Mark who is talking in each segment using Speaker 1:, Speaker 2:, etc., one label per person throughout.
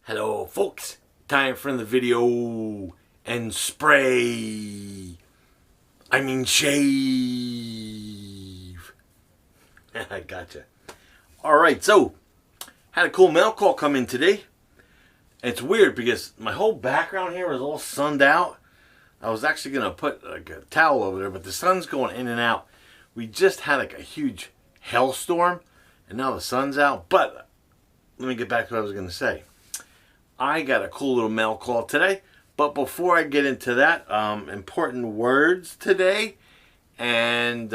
Speaker 1: Hello folks, time for the video and spray. I mean shave. I gotcha. Alright, so had a cool mail call come in today. It's weird because my whole background here is all sunned out. I was actually going to put like a towel over there, but the sun's going in and out. We just had like a huge hailstorm and now the sun's out. But let me get back to what I was going to say. I got a cool little mail call today, but before I get into that, important words today, and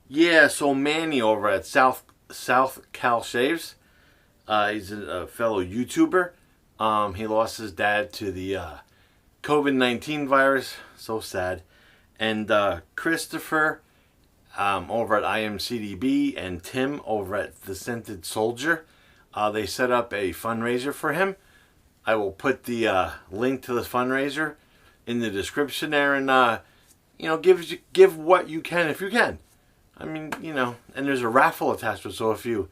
Speaker 1: yeah, so Manny over at SoCal Shaves, he's a fellow YouTuber. He lost his dad to the COVID-19 virus, so sad, and Christopher over at IAMCDB and Tim over at The Scented Soldier. They set up a fundraiser for him. I will put the link to this fundraiser in the description there, and give what you can if you can. I mean, and there's a raffle attached to it. So if you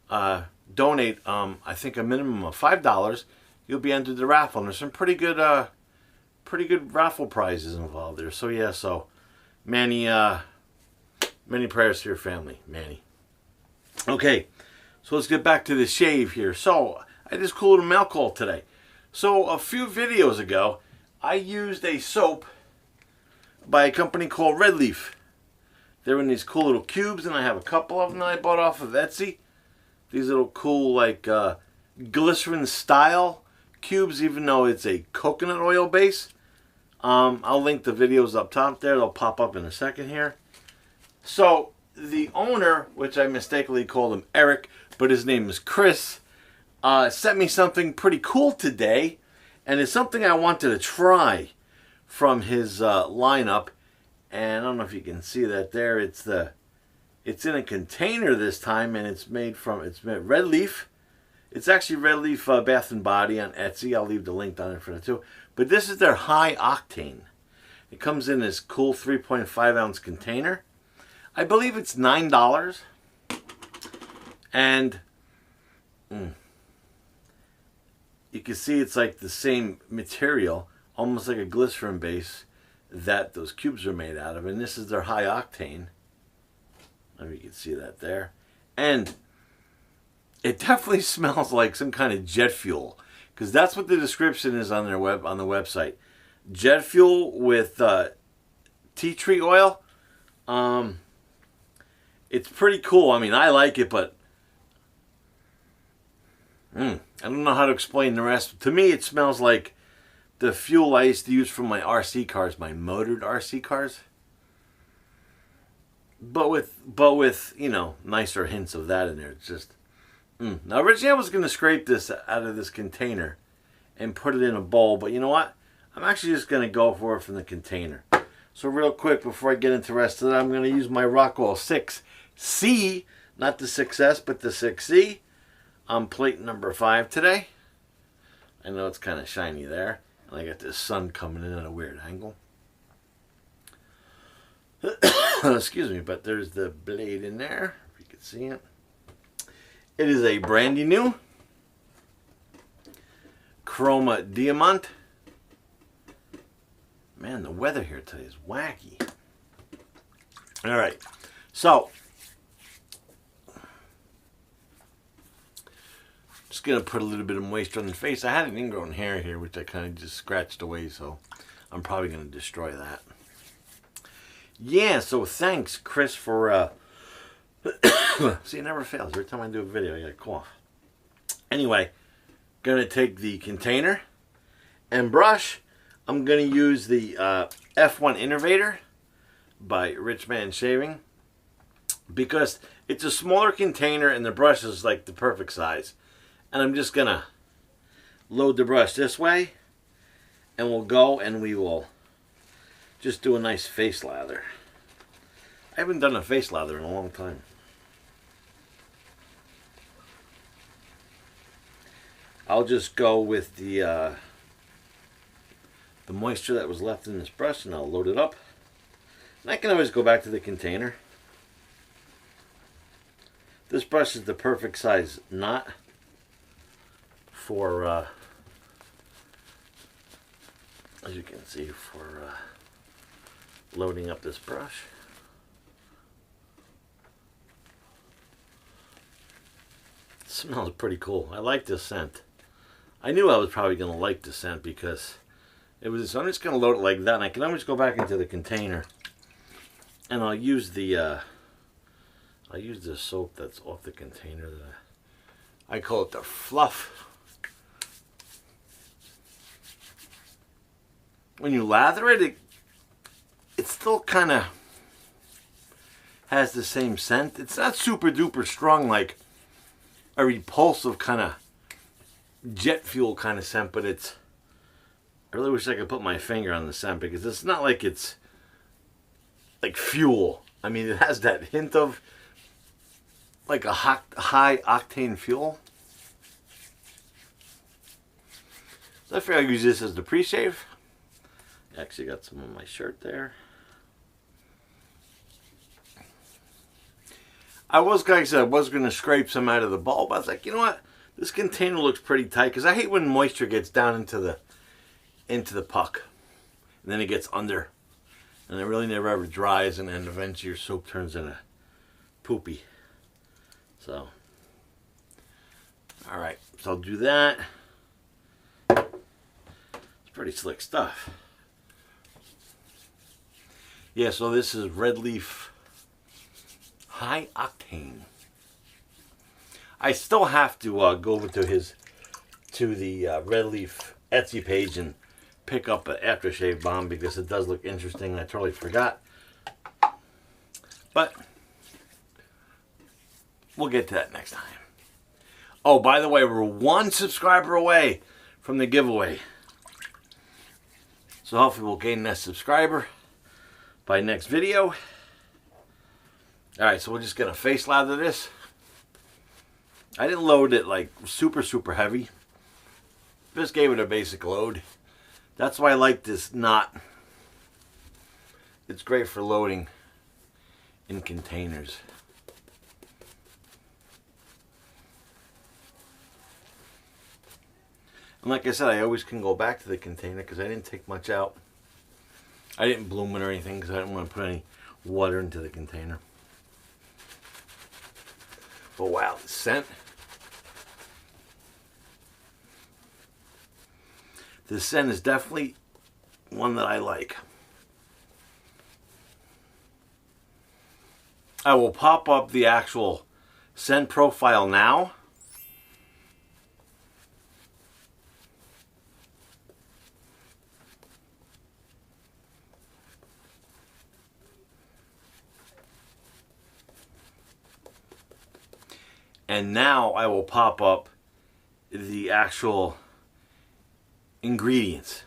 Speaker 1: donate, I think a minimum of $5, you'll be entered the raffle. And there's some pretty good raffle prizes involved there. So yeah, so many prayers to your family, Manny. Okay. So let's get back to the shave here. So I had this cool little mail call today. So a few videos ago, I used a soap by a company called Red Leaf. They're in these cool little cubes, and I have a couple of them that I bought off of Etsy. These little cool like glycerin style cubes, even though it's a coconut oil base. I'll link the videos up top there. They'll pop up in a second here. So the owner, which I mistakenly called him Eric, but his name is Chris, sent me something pretty cool today, and it's something I wanted to try from his lineup. And I don't know if you can see that there. It's in a container this time, and it's made Red Leaf. It's actually Red Leaf Bath and Body on Etsy. I'll leave the link down there for that too. But this is their high octane. It comes in this cool 3.5 ounce container. I believe it's $9. And you can see it's like the same material, almost like a glycerin base that those cubes are made out of. And this is their high octane. I don't know if you can see that there. And it definitely smells like some kind of jet fuel, because that's what the description is on the website. Jet fuel with tea tree oil. It's pretty cool. I mean, I like it, but I don't know how to explain the rest. To me, it smells like the fuel I used to use for my RC cars, my motored RC cars. But with nicer hints of that in there. It's just Now, originally I was going to scrape this out of this container and put it in a bowl, but you know what? I'm actually just going to go for it from the container. So real quick, before I get into the rest of that, I'm going to use my Rockwell 6C, not the 6S, but the 6C, on plate number 5 today. I know it's kind of shiny there, and I got this sun coming in at a weird angle. Excuse me, but there's the blade in there, if you can see it. It is a brandy new Chroma Diamant. Man, the weather here today is wacky. All right, so just gonna put a little bit of moisture on the face. I had an ingrown hair here, which I kind of just scratched away, so I'm probably gonna destroy that. Yeah, so thanks, Chris, for see, it never fails. Every time I do a video, I get a cough. Anyway, gonna take the container and brush. I'm gonna use the F-1 Innovator by Rich Man Shaving, because it's a smaller container and the brush is like the perfect size. And I'm just gonna load the brush this way, and we'll go and we will just do a nice face lather. I haven't done a face lather in a long time. I'll just go with the moisture that was left in this brush, and I'll load it up. And I can always go back to the container. This brush is the perfect size knot for, as you can see, for loading up this brush. It smells pretty cool. I like this scent. I knew I was probably going to like this scent because it was. So I'm just going to load it like that, and I can always go back into the container, and I'll use the soap that's off the container. I call it the fluff. When you lather it, it still kind of has the same scent. It's not super duper strong like a repulsive kind of jet fuel kind of scent, but it's, I really wish I could put my finger on the scent because it's not like it's like fuel. I mean, it has that hint of like a high octane fuel. So I figure I'll use this as the pre-shave. Actually got some on my shirt there. Like I said, I was going to scrape some out of the bowl, but I was like, you know what? This container looks pretty tight because I hate when moisture gets down into the puck. And then it gets under. And it really never ever dries, and then eventually your soap turns into poopy. So, alright, so I'll do that. It's pretty slick stuff. Yeah, so this is Red Leaf High Octane. I still have to go over to the Red Leaf Etsy page and pick up an aftershave balm because it does look interesting. I totally forgot. But we'll get to that next time. Oh, by the way, we're 1 subscriber away from the giveaway. So hopefully we'll gain that subscriber by next video. Alright, so we're just going to face lather this. I didn't load it like super heavy. Just gave it a basic load. That's why I like this knot. It's great for loading in containers. And like I said, I always can go back to the container because I didn't take much out. I didn't bloom it or anything because I didn't want to put any water into the container. But wow, the scent. The scent is definitely one that I like. I will pop up the actual scent profile now. And now I will pop up the actual ingredients.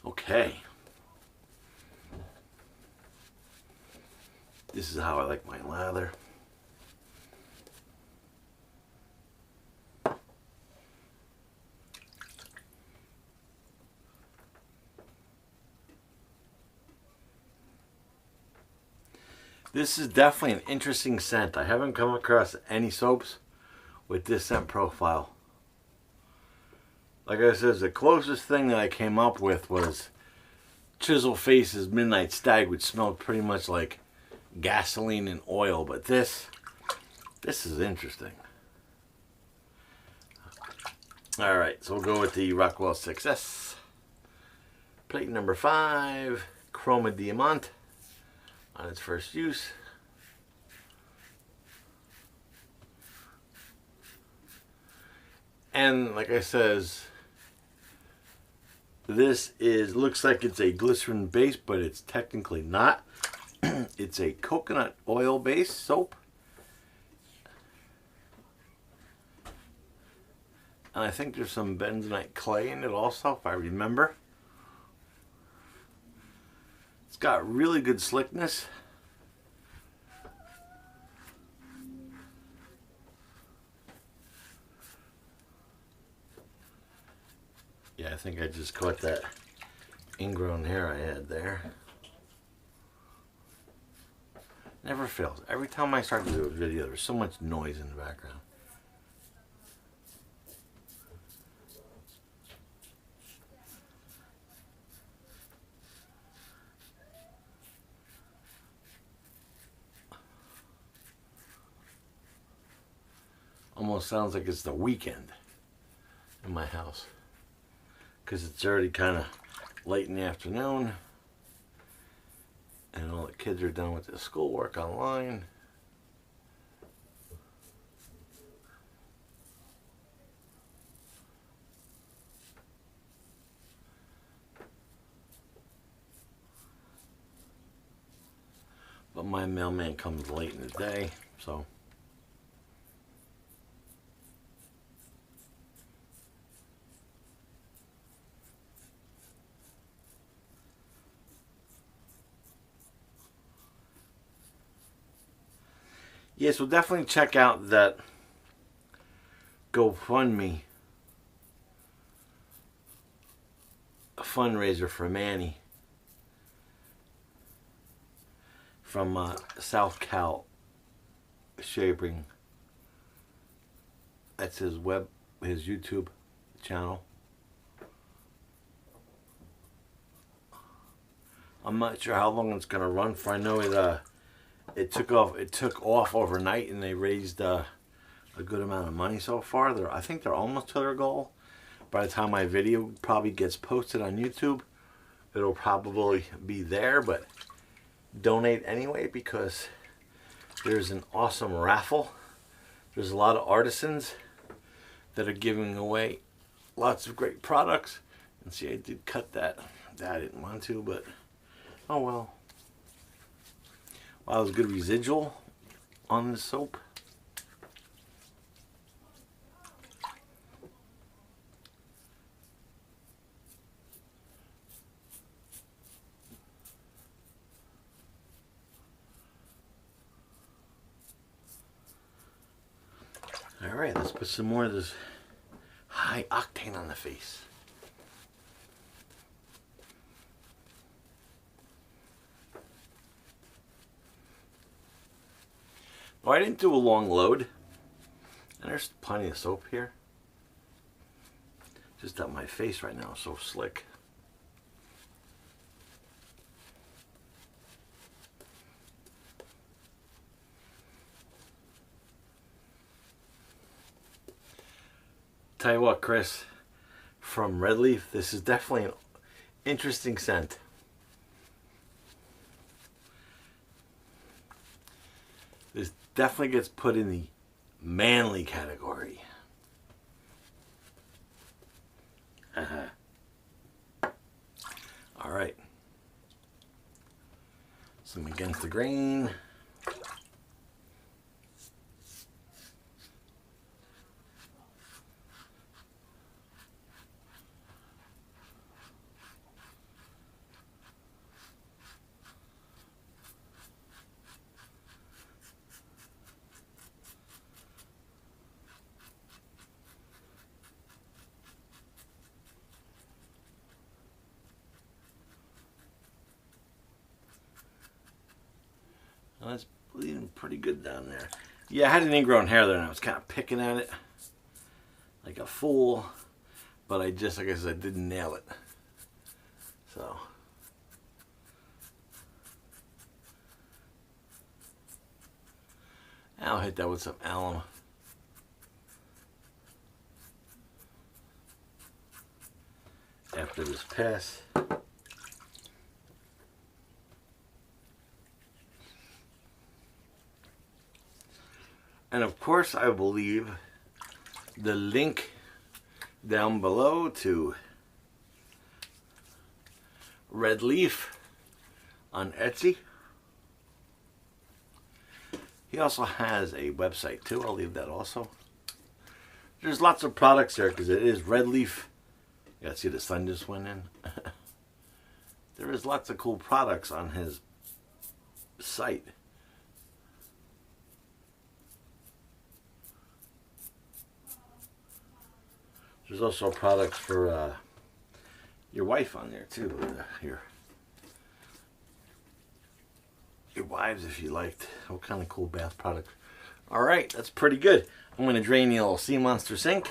Speaker 1: Okay. This is how I like my lather. This is definitely an interesting scent. I haven't come across any soaps with this scent profile. Like I said, the closest thing that I came up with was Chisel Face's Midnight Stag, which smelled pretty much like gasoline and oil, but this is interesting. Alright, so we'll go with the Rockwell Success. Plate number 5, Chroma Diamant on its first use. And like I says, this looks like it's a glycerin base, but it's technically not. It's a coconut oil based soap. And I think there's some bentonite clay in it also, if I remember. It's got really good slickness. think I just caught that ingrown hair I had there. Never fails. Every time I start to do a video, there's so much noise in the background. Almost sounds like it's the weekend in my house, because it's already kind of late in the afternoon and all the kids are done with their schoolwork online. But my mailman comes late in the day, so yes, we'll definitely check out that GoFundMe fundraiser for Manny from SoCal Shaving. That's his YouTube channel. I'm not sure how long it's gonna run for. I know it took off overnight, and they raised a good amount of money so far. I think they're almost to their goal. By the time my video probably gets posted on YouTube, it'll probably be there, but donate anyway, because there's an awesome raffle. There's a lot of artisans that are giving away lots of great products. And see, I did cut that. I didn't want to, but oh well. Wow, there's a good residual on the soap. Alright, let's put some more of this high octane on the face. Well, I didn't do a long load, and there's plenty of soap here. Just that my face right now is so slick. Tell you what, Chris, from Red Leaf, this is definitely an interesting scent. This definitely gets put in the manly category. All right. Some Against the Grain. Well, it's bleeding pretty good down there. Yeah, I had an ingrown hair there, and I was kind of picking at it like a fool, but I guess I didn't nail it. So I'll hit that with some alum. After this pass. And of course, I will leave the link down below to Red Leaf on Etsy. He also has a website too. I'll leave that also. There's lots of products there because it is Red Leaf. You gotta see the sun just went in. There is lots of cool products on his site. There's also products for your wife on there too. Your wives, if you liked. What kind of cool bath product? All right, that's pretty good. I'm going to drain the old Sea Monster sink.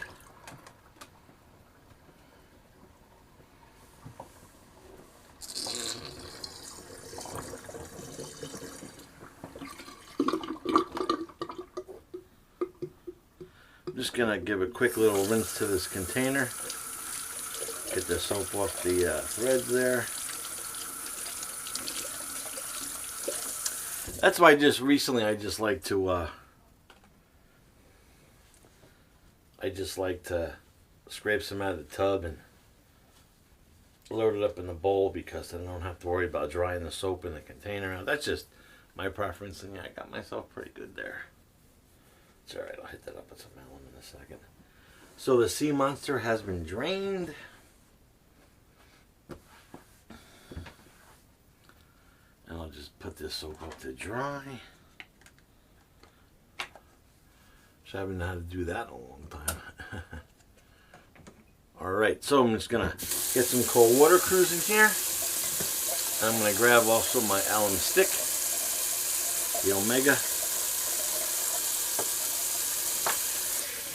Speaker 1: I'm just going to give a quick little rinse to this container. Get the soap off the threads there. That's why just recently I just like to scrape some out of the tub and load it up in the bowl, because then I don't have to worry about drying the soap in the container out. That's just my preference, and yeah, I got myself pretty good there. It's alright, I'll hit that up with some alum in a second. So the Sea Monster has been drained. And I'll just put this soap up to dry. So I haven't had to do that in a long time. Alright, so I'm just going to get some cold water cruising here. I'm going to grab also my alum stick, the Omega.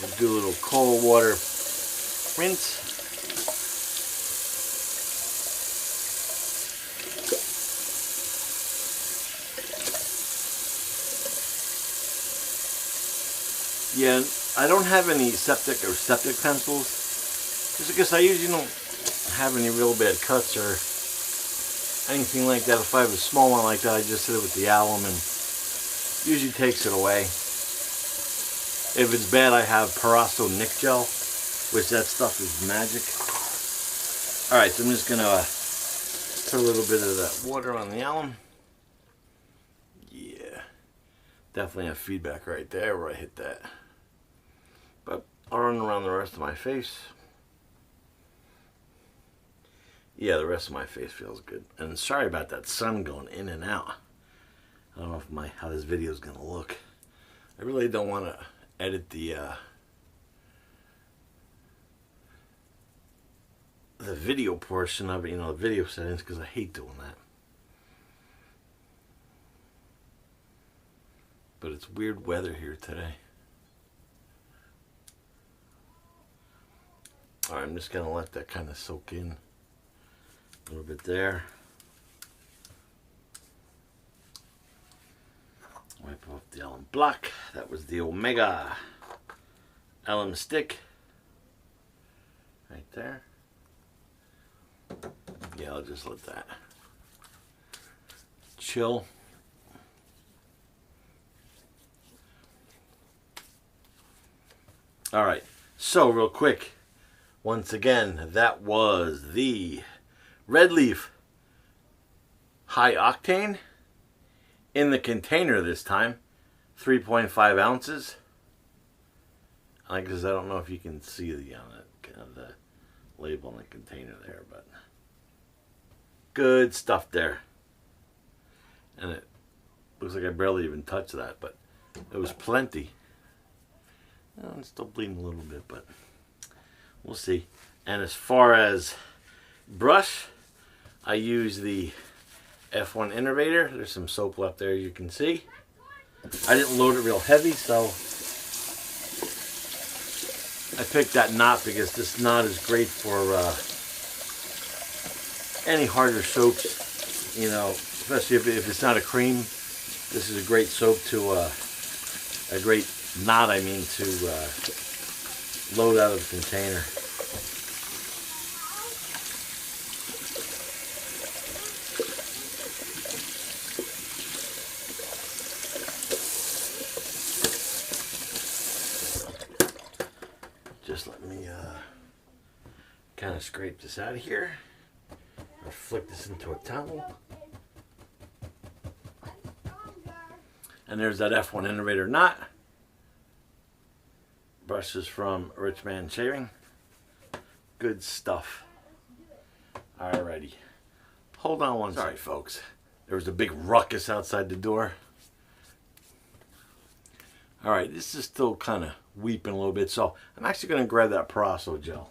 Speaker 1: We'll do a little cold water rinse. Yeah, I don't have any septic pencils, just because I usually don't have any real bad cuts or anything like that. If I have a small one like that, I just hit it with the alum and usually takes it away. If it's bad, I have Proraso Nick Gel, which that stuff is magic. Alright, so I'm just going to put a little bit of that water on the alum. Yeah, definitely have feedback right there where I hit that. But I'll run around the rest of my face. Yeah, the rest of my face feels good. And sorry about that sun going in and out. I don't know if how this video is going to look. I really don't want to edit the video portion of it, you know, the video settings, because I hate doing that. But it's weird weather here today. Alright, I'm just going to let that kind of soak in a little bit there. Wipe off the alum block. That was the Omega alum stick. Right there. Yeah, I'll just let that chill. Alright, so real quick. Once again, that was the Red Leaf High Octane in the container this time, 3.5 ounces. Like I said, I don't know if you can see the label on the container there, but good stuff there. And it looks like I barely even touched that, but it was plenty. Well, it's still bleeding a little bit, but we'll see. And as far as brush, I use the F-1 Innovator. There's some soap left there, you can see. I didn't load it real heavy, so I picked that knot because this knot is great for any harder soaps, you know, especially if it's not a cream. This is a great soap to, a great knot, I mean, to load out of the container. Just let me kind of scrape this out of here. I'll flick this into a towel. And there's that F-1 Innovator knot. Brushes from Rich Man Shaving. Good stuff. Alrighty. Hold on one second. Sorry, folks. There was a big ruckus outside the door. Alright, this is still kind of weeping a little bit, so I'm actually going to grab that Proraso gel.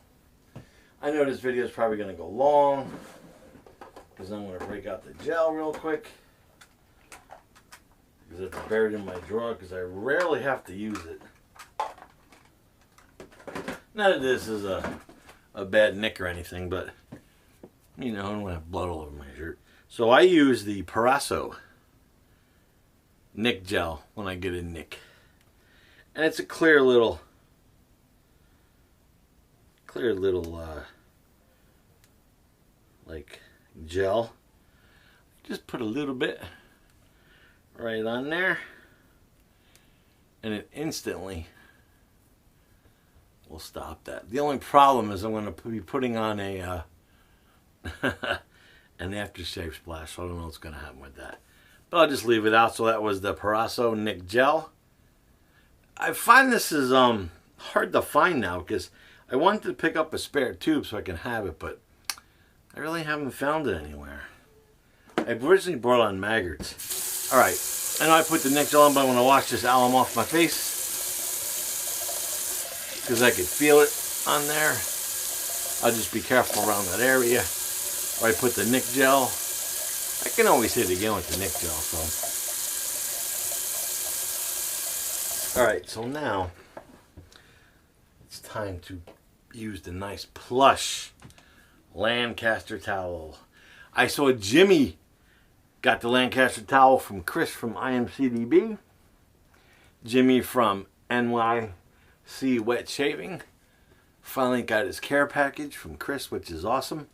Speaker 1: I know this video is probably going to go long because I'm going to break out the gel real quick because it's buried in my drawer because I rarely have to use it. Not that this is a bad nick or anything, but you know, I don't want to have blood all over my shirt. So I use the Proraso nick gel when I get a nick. And it's a clear little like gel. Just put a little bit right on there and it instantly will stop that. The only problem is I'm going to be putting on a an aftershave splash, so I don't know what's going to happen with that. But I'll just leave it out. So that was the Proraso Nick Gel. I find this is hard to find now because I wanted to pick up a spare tube so I can have it, but I really haven't found it anywhere. I originally bought it on Maggart's. Alright, I know I put the Nick Gel on, but I'm going to wash this alum off my face because I could feel it on there. I'll just be careful around that area where I put the Nick Gel. I can always hit it again with the Nick Gel. So, alright, so now it's time to use the nice plush Lancaster Towel. I saw Jimmy got the Lancaster Towel from Chris from IAMCDB. Jimmy from NYC Wet Shaving. Finally got his care package from Chris, which is awesome.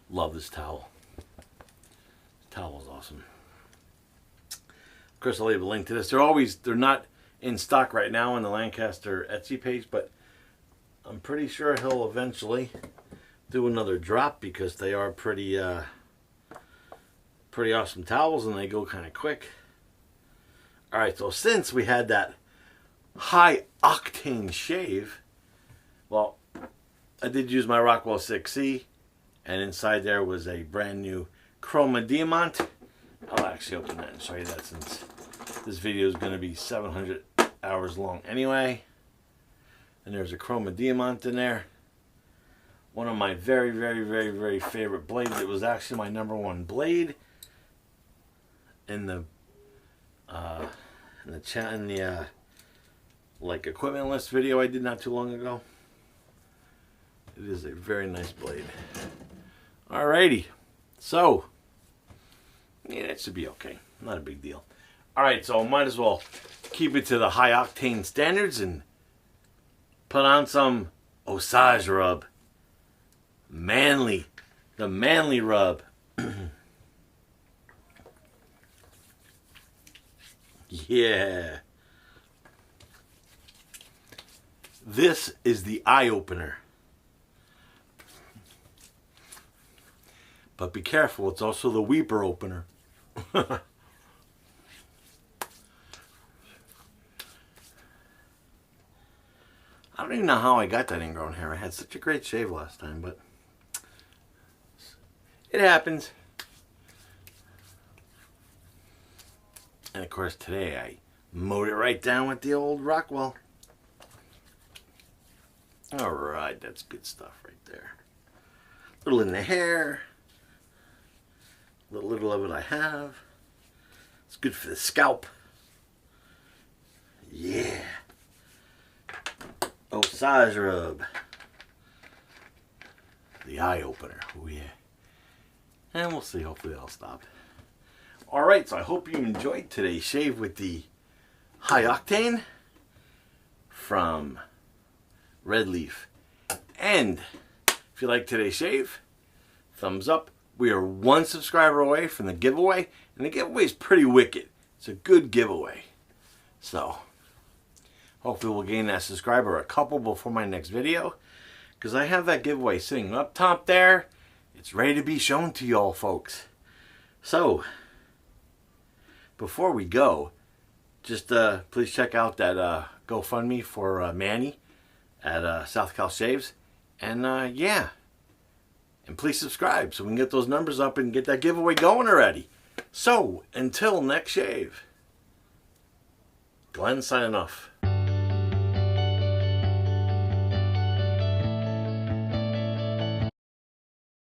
Speaker 1: Love this towel. This towel is awesome. Of course, I'll leave a link to this. They're not in stock right now on the Lancaster Etsy page, but I'm pretty sure he'll eventually do another drop because they are pretty awesome towels and they go kind of quick. Alright, so since we had that high octane shave, well, I did use my Rockwell 6C, and inside there was a brand new Chroma Diamant. I'll actually open that and show you that since this video is going to be 700 hours long anyway. And there's a Chroma Diamant in there. One of my very, very, very, very favorite blades. It was actually my #1 blade in the like equipment list video I did not too long ago. It is a very nice blade. Alrighty, so yeah, it should be okay. Not a big deal. Alright, so might as well keep it to the high octane standards and put on some Osage Rub. Manly. The Manly Rub. Yeah. This is the eye opener. But be careful, it's also the weeper opener. I don't even know how I got that ingrown hair. I had such a great shave last time, but it happens. And of course today I mowed it right down with the old Rockwell. Alright, that's good stuff right there. A little in the hair. The little of it I have. It's good for the scalp. Yeah. Osage Rub. The eye opener. Oh yeah. And we'll see. Hopefully that'll stop. Alright, so I hope you enjoyed today's shave with the high octane from Red Leaf. And if you like today's shave, thumbs up. We are 1 subscriber away from the giveaway, and the giveaway is pretty wicked. It's a good giveaway. So, hopefully we'll gain that subscriber, a couple before my next video, because I have that giveaway sitting up top there. It's ready to be shown to y'all folks. So, before we go, just please check out that GoFundMe for Manny at SoCal Shaves. And yeah. And please subscribe so we can get those numbers up and get that giveaway going already. So, until next shave, Glenn signing off.